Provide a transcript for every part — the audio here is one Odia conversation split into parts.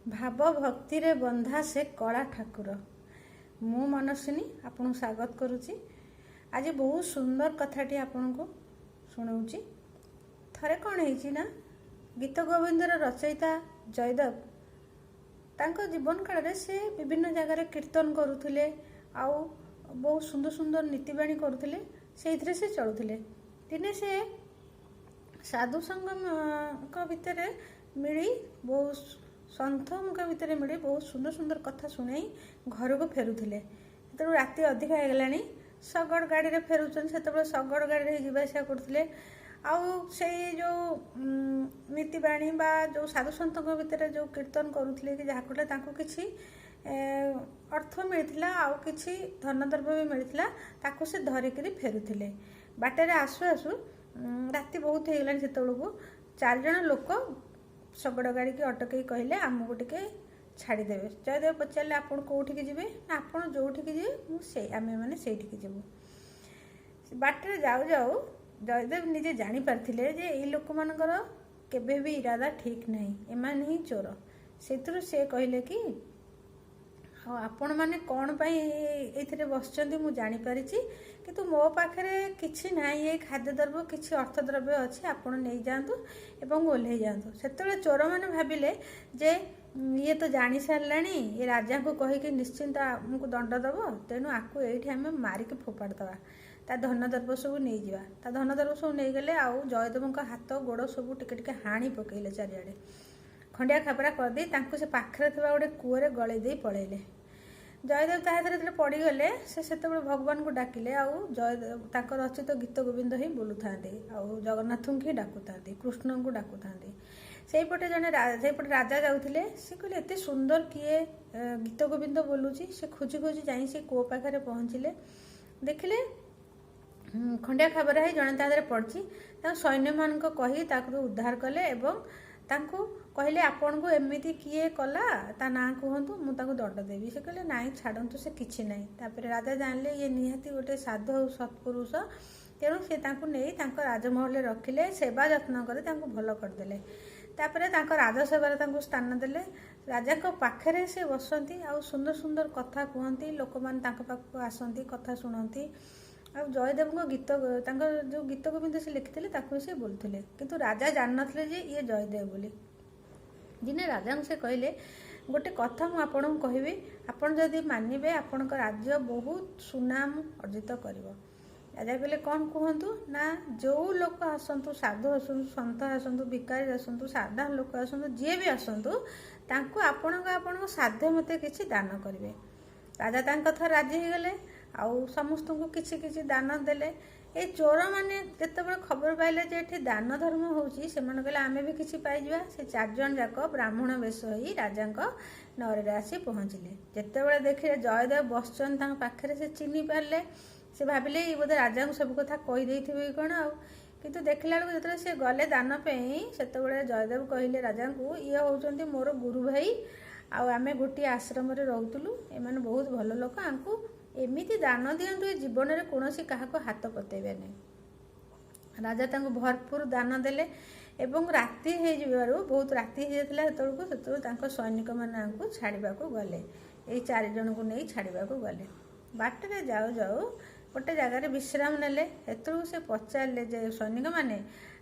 ଭାବ ଭକ୍ତିରେ ବନ୍ଧା ସେ କଳା ଠାକୁର। ମୁଁ ମନସ୍ୱିନୀ ଆପଣଙ୍କୁ ସ୍ୱାଗତ କରୁଛି। ଆଜି ବହୁତ ସୁନ୍ଦର କଥାଟି ଆପଣଙ୍କୁ ଶୁଣାଉଛି। ଥରେ କ'ଣ ହେଇଛି ନା, ଗୀତ ଗୋବିନ୍ଦର ରଚୟିତା ଜୟଦେବ ତାଙ୍କ ଜୀବନ କାଳରେ ସେ ବିଭିନ୍ନ ଜାଗାରେ କୀର୍ତ୍ତନ କରୁଥିଲେ, ଆଉ ବହୁତ ସୁନ୍ଦର ସୁନ୍ଦର ନୀତିବାଣୀ କରୁଥିଲେ। ସେଇଥିରେ ସେ ଚଳୁଥିଲେ। ଦିନେ ସେ ସାଧୁ ସଙ୍ଗଙ୍କ ଭିତରେ ମିଳି ବହୁତ ସନ୍ଥଙ୍କ ଭିତରେ ମିଳି ବହୁତ ସୁନ୍ଦର ସୁନ୍ଦର କଥା ଶୁଣାଇ ଘରକୁ ଫେରୁଥିଲେ। ସେତେବେଳେ ରାତି ଅଧିକା ହେଇଗଲାଣି, ଶଗଡ଼ ଗାଡ଼ିରେ ଫେରୁଛନ୍ତି। ସେତେବେଳେ ଶଗଡ଼ ଗାଡ଼ିରେ ଯିବା ଆସିବା କରୁଥିଲେ। ଆଉ ସେଇ ଯେଉଁ ନୀତିବାଣୀ ବା ଯେଉଁ ସାଧୁସନ୍ଥଙ୍କ ଭିତରେ ଯେଉଁ କୀର୍ତ୍ତନ କରୁଥିଲେ କି ଯାହା କରୁଥିଲେ, ତାଙ୍କୁ କିଛି ଅର୍ଥ ମିଳିଥିଲା, ଆଉ କିଛି ଧନଦ୍ରବ୍ୟ ବି ମିଳିଥିଲା। ତାକୁ ସେ ଧରିକିରି ଫେରୁଥିଲେ। ବାଟରେ ଆସୁ ଆସୁ ରାତି ବହୁତ ହେଇଗଲାଣି। ସେତେବେଳକୁ 4 ଜଣ ଲୋକ ଶଗଡ଼ ଗାଡ଼ିକି ଅଟକେଇ କହିଲେ, ଆମକୁ ଟିକେ ଛାଡ଼ିଦେବେ। ଜୟଦେବ ପଚାରିଲେ, ଆପଣ କେଉଁଠିକି ଯିବେ? ନା, ଆପଣ ଯେଉଁଠିକି ଯିବେ ଆମେମାନେ ସେଇଠିକି ଯିବୁ। ବାଟରେ ଯାଉ ଯାଉ ଜୟଦେବ ନିଜେ ଜାଣିପାରିଥିଲେ ଯେ ଏଇ ଲୋକମାନଙ୍କର କେବେ ବି ଇରାଦା ଠିକ୍ ନାହିଁ, ଏମାନେ ହିଁ ଚୋର। ସେଥିରୁ ସେ କହିଲେ କି, ଆଉ ଆପଣମାନେ କ'ଣ ପାଇଁ ଏଇଥିରେ ବସିଛନ୍ତି ମୁଁ ଜାଣିପାରିଛି, କିନ୍ତୁ ମୋ ପାଖରେ କିଛି ନାହିଁ ଏଇ ଖାଦ୍ୟଦ୍ରବ୍ୟ, କିଛି ଅର୍ଥଦ୍ରବ୍ୟ ଅଛି, ଆପଣ ନେଇଯାଆନ୍ତୁ ଏବଂ ଓହ୍ଲେଇ ଯାଆନ୍ତୁ। ସେତେବେଳେ ଚୋରମାନେ ଭାବିଲେ ଯେ ଇଏ ତ ଜାଣି ସାରିଲାଣି, ଏ ରାଜାଙ୍କୁ କହିକି ନିଶ୍ଚିନ୍ତ ଆମକୁ ଦଣ୍ଡ ଦେବ, ତେଣୁ ଆକୁ ଏଇଠି ଆମେ ମାରିକି ଫୋପାଡ଼ି ଦେବା, ତା ଧନଦ୍ରବ୍ୟ ସବୁ ନେଇଯିବା। ତା ଧନଦ୍ରବ୍ୟ ସବୁ ନେଇଗଲେ। ଆଉ ଜୟଦେବଙ୍କ ହାତ ଗୋଡ଼ ସବୁ ଟିକେ ଟିକେ ହାଣି ପକେଇଲେ, ଚାରିଆଡ଼େ ଖଣ୍ଡିଆ ଖାବରା କରିଦେଇ ତାଙ୍କୁ ସେ ପାଖରେ ଥିବା ଗୋଟେ କୂଅରେ ଗଳେଇ ଦେଇ ପଳେଇଲେ। ଜୟଦେବ ତା ଭିତରେ ଯେତେବେଳେ ପଡ଼ିଗଲେ, ସେ ସେତେବେଳେ ଭଗବାନଙ୍କୁ ଡାକିଲେ। ଆଉ ଜୟଦେବ ତାଙ୍କ ରଚିତ ଗୀତ ଗୋବିନ୍ଦ ହିଁ ବୋଲୁଥାନ୍ତି, ଆଉ ଜଗନ୍ନାଥଙ୍କୁ ହିଁ ଡାକୁଥାନ୍ତି, କୃଷ୍ଣଙ୍କୁ ଡାକୁଥାନ୍ତି। ସେଇପଟେ ରାଜା ଯାଉଥିଲେ। ସେ କହିଲେ, ଏତେ ସୁନ୍ଦର କିଏ ଗୀତ ଗୋବିନ୍ଦ ବୋଲୁଛି। ସେ ଖୋଜି ଖୋଜି ଯାଇ ସେ କୂଅ ପାଖରେ ପହଞ୍ଚିଲେ। ଦେଖିଲେ ଖଣ୍ଡିଆ ଖାବରା ହେଇ ଜଣେ ତା ଦେହରେ ପଡ଼ିଛି। ତାଙ୍କୁ ସୈନ୍ୟମାନଙ୍କ କହି ତାକୁ ଉଦ୍ଧାର କଲେ ଏବଂ ତାଙ୍କୁ କହିଲେ, ଆପଣଙ୍କୁ ଏମିତି କିଏ କଲା, ତା ନାଁ କୁହନ୍ତୁ, ମୁଁ ତାକୁ ଦଣ୍ଡ ଦେବି। ସେ କହିଲେ, ନାଇଁ ଛାଡ଼ନ୍ତୁ, ସେ କିଛି ନାହିଁ। ତାପରେ ରାଜା ଜାଣିଲେ ଇଏ ନିହାତି ଗୋଟେ ସାଧୁ ଆଉ ସତ୍ପୁରୁଷ, ତେଣୁ ସେ ତାଙ୍କୁ ନେଇ ତାଙ୍କ ରାଜମହଲରେ ରଖିଲେ, ସେବା ଯତ୍ନ କରି ତାଙ୍କୁ ଭଲ କରିଦେଲେ। ତାପରେ ତାଙ୍କ ରାଜସଭାରେ ତାଙ୍କୁ ସ୍ଥାନ ଦେଲେ। ରାଜାଙ୍କ ପାଖରେ ସେ ବସନ୍ତି, ଆଉ ସୁନ୍ଦର ସୁନ୍ଦର କଥା କୁହନ୍ତି। ଲୋକମାନେ ତାଙ୍କ ପାଖକୁ ଆସନ୍ତି, କଥା ଶୁଣନ୍ତି। ଆଉ ଜୟଦେବଙ୍କ ତାଙ୍କର ଯେଉଁ ଗୀତ ଗୋବିନ୍ଦ ସେ ଲେଖିଥିଲେ, ତାକୁ ସେ ବୋଲୁଥିଲେ। କିନ୍ତୁ ରାଜା ଜାଣିନଥିଲେ ଯେ ଇଏ ଜୟଦେବ ବୋଲି। ଦିନେ ରାଜାଙ୍କୁ ସେ କହିଲେ, ଗୋଟେ କଥା ମୁଁ ଆପଣଙ୍କୁ କହିବି, ଆପଣ ଯଦି ମାନିବେ ଆପଣଙ୍କ ରାଜ୍ୟ ବହୁତ ସୁନାମ ଅର୍ଜିତ କରିବ। ରାଜା କହିଲେ, କ'ଣ କୁହନ୍ତୁ? ନା, ଯେଉଁ ଲୋକ ଆସନ୍ତୁ, ସାଧୁ ଆସନ୍ତୁ, ସନ୍ଥ ଆସନ୍ତୁ, ଭିକାରୀ ଆସନ୍ତୁ, ସାଧାରଣ ଲୋକ ଆସନ୍ତୁ, ଯିଏ ବି ଆସନ୍ତୁ, ତାଙ୍କୁ ଆପଣଙ୍କ ସାଧ୍ୟ ମତେ କିଛି ଦାନ କରିବେ। ରାଜା ତାଙ୍କ କଥା ରାଜି ହେଇଗଲେ, ଆଉ ସମସ୍ତଙ୍କୁ କିଛି କିଛି ଦାନ ଦେଲେ। ଏଇ ଚୋରମାନେ ଯେତେବେଳେ ଖବର ପାଇଲେ ଯେ ଏଠି ଦାନ ଧର୍ମ ହେଉଛି, ସେମାନେ କହିଲେ, ଆମେ ବି କିଛି ପାଇଯିବା। ସେ 4 ଜଣ ଯାକ ବ୍ରାହ୍ମଣ ବେଶ ହୋଇ ରାଜାଙ୍କ ନଅରରେ ଆସି ପହଞ୍ଚିଲେ। ଯେତେବେଳେ ଦେଖିଲେ ଜୟଦେବ ବସିଛନ୍ତି ତାଙ୍କ ପାଖରେ, ସେ ଚିହ୍ନି ପାରିଲେ। ସେ ଭାବିଲେ ଇଏ ବୋଧେ ରାଜାଙ୍କୁ ସବୁ କଥା କହିଦେଇଥିବେ କି କ'ଣ। ଆଉ କିନ୍ତୁ ଦେଖିଲା ବେଳକୁ ଯେତେବେଳେ ସେ ଗଲେ ଦାନ ପାଇଁ, ସେତେବେଳେ ଜୟଦେବ କହିଲେ ରାଜାଙ୍କୁ, ଇଏ ହେଉଛନ୍ତି ମୋର ଗୁରୁ ଭାଇ, ଆଉ ଆମେ ଗୋଟିଏ ଆଶ୍ରମରେ ରହୁଥିଲୁ। ଏମାନେ ବହୁତ ଭଲ ଲୋକ, ଆଙ୍କୁ ଏମିତି ଦାନ ଦିଅନ୍ତୁ ଏ ଜୀବନରେ କୌଣସି କାହାକୁ ହାତ ପତେଇବେ ନାହିଁ। ରାଜା ତାଙ୍କୁ ଭରପୁର ଦାନ ଦେଲେ ଏବଂ ରାତି ହେଇଯିବାରୁ, ବହୁତ ରାତି ହେଇଯାଇଥିଲା ସେତେବେଳକୁ ତାଙ୍କ ସୈନିକମାନେ ଆଙ୍କୁ ଛାଡ଼ିବାକୁ ଗଲେ। ଏଇ 4 ଜଣଙ୍କୁ ନେଇ ଛାଡ଼ିବାକୁ ଗଲେ। ବାଟରେ ଯାଉ ଯାଉ ଗୋଟେ ଜାଗାରେ ବିଶ୍ରାମ ନେଲେ। ସେତେବେଳକୁ ସେ ପଚାରିଲେ ଯେ ସୈନିକମାନେ,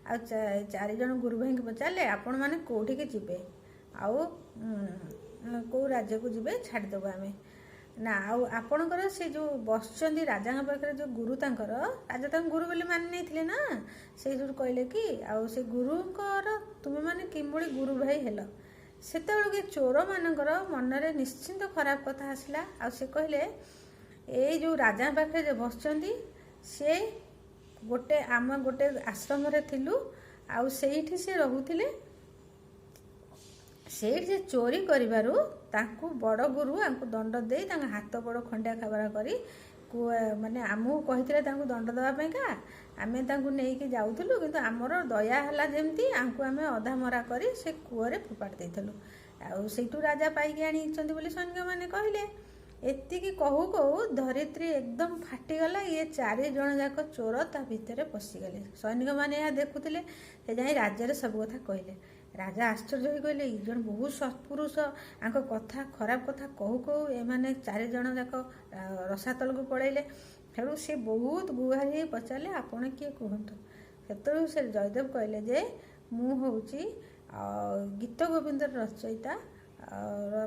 ଆଉ 4 ଜଣ ଗୁରୁ ଭାଇଙ୍କୁ ପଚାରିଲେ, ଆପଣମାନେ କେଉଁଠିକି ଯିବେ, ଆଉ କେଉଁ ରାଜ୍ୟକୁ ଯିବେ, ଛାଡ଼ିଦେବୁ ଆମେ। ନା, ଆଉ ଆପଣଙ୍କର ସେ ଯେଉଁ ବସିଛନ୍ତି ରାଜାଙ୍କ ପାଖରେ ଯେଉଁ ଗୁରୁ, ତାଙ୍କର ରାଜା ତାଙ୍କୁ ଗୁରୁ ବୋଲି ମାନି ନେଇଥିଲେ ନା, ସେଇ ଯେଉଁ କହିଲେ କି, ଆଉ ସେ ଗୁରୁଙ୍କର ତୁମେମାନେ କିଭଳି ଗୁରୁ ଭାଇ ହେଲ। ସେତେବେଳକୁ ଏ ଚୋରମାନଙ୍କର ମନରେ ନିଶ୍ଚିନ୍ତ ଖରାପ କଥା ଆସିଲା। ଆଉ ସେ କହିଲେ, ଏଇ ଯେଉଁ ରାଜାଙ୍କ ପାଖରେ ଯେ ବସିଛନ୍ତି, ସେ ଆମେ ଗୋଟେ ଆଶ୍ରମରେ ଥିଲୁ, ଆଉ ସେଇଠି ସେ ରହୁଥିଲେ। ସେଇଠି ସେ ଚୋରି କରିବାରୁ ତାଙ୍କୁ ବଡ଼ ଗୁରୁ ଆଙ୍କୁ ଦଣ୍ଡ ଦେଇ ତାଙ୍କ ହାତ ଗୋଡ଼ ଖଣ୍ଡିଆ ଖାବରା କରି ମାନେ ଆମକୁ କହିଥିଲେ ତାଙ୍କୁ ଦଣ୍ଡ ଦେବା ପାଇଁକା। ଆମେ ତାଙ୍କୁ ନେଇକି ଯାଉଥିଲୁ, କିନ୍ତୁ ଆମର ଦୟା ହେଲା ଯେମିତି ଆଙ୍କୁ ଆମେ ଅଧା ମରା କରି ସେ କୂଅରେ ଫୋପାଡ଼ି ଦେଇଥିଲୁ। ଆଉ ସେଇଠୁ ରାଜା ପାଇକି ଆଣିଛନ୍ତି ବୋଲି ସୈନିକମାନେ କହିଲେ। ଏତିକି କହୁ କହୁ ଧରିତ୍ରୀ ଏକଦମ ଫାଟିଗଲା। ଇଏ 4 ଜଣ ଯାକ ଚୋର ତା ଭିତରେ ପଶିଗଲେ। ସୈନିକମାନେ ଏହା ଦେଖୁଥିଲେ। ସେ ଯାଇ ରାଜ୍ୟରେ ସବୁ କଥା କହିଲେ। ରାଜା ଆଶ୍ଚର୍ଯ୍ୟ ହୋଇ କହିଲେ ଏଇ ଜଣେ ବହୁତ ସତ୍ପୁରୁଷ, ଆଙ୍କ କଥା ଖରାପ କଥା କହୁ କହୁ ଏମାନେ 4 ଜଣ ଯାକ ରସାତଳକୁ ପଳେଇଲେ। ତେଣୁ ସେ ବହୁତ ଗୁହାରି ହେଇ ପଚାରିଲେ ଆପଣ କିଏ କୁହନ୍ତୁ। ସେତେବେଳକୁ ସେ ଜୟଦେବ କହିଲେ ଯେ ମୁଁ ହେଉଛି ଗୀତ ଗୋବିନ୍ଦର ରଚୟିତା,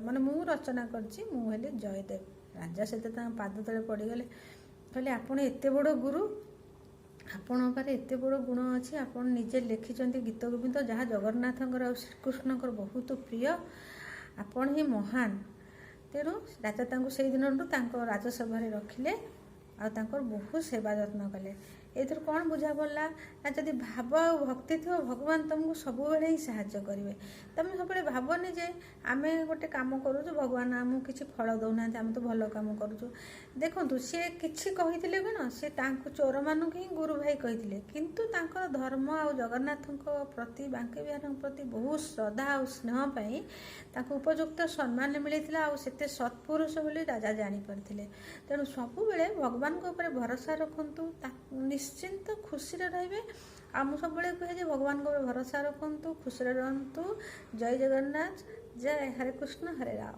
ମାନେ ମୁଁ ରଚନା କରିଛି, ମୁଁ ହେଲି ଜୟଦେବ। ରାଜା ସେତେ ତାଙ୍କ ପାଦ ତଳେ ପଡ଼ିଗଲେ, କହିଲେ ଆପଣ ଏତେ ବଡ଼ ଗୁରୁ, ଆପଣଙ୍କ ପାଖରେ ଏତେ ବଡ଼ ଗୁଣ ଅଛି, ଆପଣ ନିଜେ ଲେଖିଛନ୍ତି ଗୀତ ଗୋବିନ୍ଦ, ଯାହା ଜଗନ୍ନାଥଙ୍କର ଆଉ ଶ୍ରୀକୃଷ୍ଣଙ୍କର ବହୁତ ପ୍ରିୟ, ଆପଣ ହିଁ ମହାନ। ତେଣୁ ରାଜା ତାଙ୍କୁ ସେଇ ଦିନଠୁ ତାଙ୍କ ରାଜସଭାରେ ରଖିଲେ ଆଉ ତାଙ୍କର ବହୁତ ସେବା ଯତ୍ନ କଲେ। ଏଥିରୁ କ'ଣ ବୁଝା ପଡ଼ିଲା ନା ଯଦି ଭାବ ଆଉ ଭକ୍ତି ଥିବ ଭଗବାନ ତୁମକୁ ସବୁବେଳେ ହିଁ ସାହାଯ୍ୟ କରିବେ। ତୁମେ ସବୁବେଳେ ଭାବନି ଯେ ଆମେ ଗୋଟେ କାମ କରୁଛୁ ଭଗବାନ ଆମକୁ କିଛି ଫଳ ଦେଉନାହାନ୍ତି, ଆମେ ତ ଭଲ କାମ କରୁଛୁ। ଦେଖନ୍ତୁ ସିଏ କିଛି କହିଥିଲେ କ'ଣ, ସେ ତାଙ୍କୁ ଚୋରମାନଙ୍କୁ ହିଁ ଗୁରୁ ଭାଇ କହିଥିଲେ, କିନ୍ତୁ ତାଙ୍କର ଧର୍ମ ଆଉ ଜଗନ୍ନାଥଙ୍କ ପ୍ରତି ବାଙ୍କେ ବିହାରଙ୍କ ପ୍ରତି ବହୁତ ଶ୍ରଦ୍ଧା ଆଉ ସ୍ନେହ ପାଇଁ ତାଙ୍କୁ ଉପଯୁକ୍ତ ସମ୍ମାନ ମିଳିଥିଲା ଆଉ ସେତେ ସତ୍ପୁରୁଷ ବୋଲି ରାଜା ଜାଣିପାରିଥିଲେ। ତେଣୁ ସବୁବେଳେ ଭଗବାନଙ୍କ ଉପରେ ଭରସା ରଖନ୍ତୁ, ନିଶ୍ଚିନ୍ତ ଖୁସିରେ ରହିବେ। ଆଉ ମୁଁ ସବୁବେଳେ କୁହେ ଯେ ଭଗବାନଙ୍କ ଉପରେ ଭରସା ରଖନ୍ତୁ, ଖୁସିରେ ରୁହନ୍ତୁ। ଜୟ ଜଗନ୍ନାଥ, ଜୟ ହରେ କୃଷ୍ଣ ହରେ ରାମ।